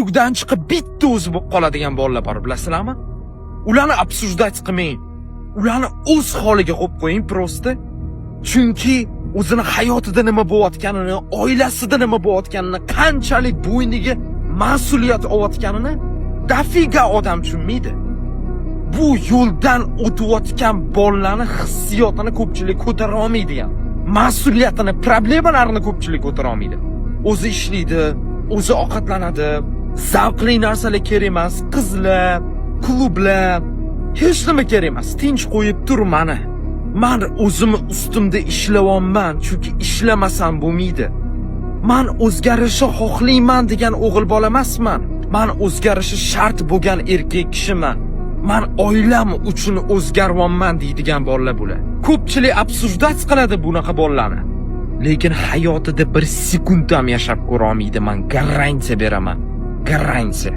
guruhdan chiqib bitta o'zi bo'lib qoladigan bolalar bor, bilasizlarmi? Ularni absurdat qilmang. Ularni o'z holiga qo'yib qo'ying prosta. Chunki o'zini hayotida nima bo'layotganini, oilasida nima bo'layotganini, qanchalik bo'yniga mas'uliyat olayotganini dafiga odam tushunmaydi. Bu yo'ldan o'tayotgan bolalarni hissiyotini ko'pchilik ko'tara olmaydi ham. Mas'uliyatini, problemalarini ko'pchilik ko'tara olmaydi. O'zi ishlaydi, o'zi ovqatlanadi, zavqli narsalar kerak emas, qizlar, klublar, hech nima kerak emas. Tinch qo'yib tur mani. Men o'zim ustimda ishlayapman, chunki ishlamasam bo'lmaydi. Men o'zgarishni xohlayman degan o'g'il bola emasman. Men o'zgarishi shart bo'lgan erkak kishiman. Men oilam uchun o'zgaryapman deydigan bolalar bular. Ko'pchilik absurdat qiladi bunaqa bolalarni. Lekin hayotida bir sekund ham yashab ko'ra olmaydi, men garantiya beraman. Garantiya.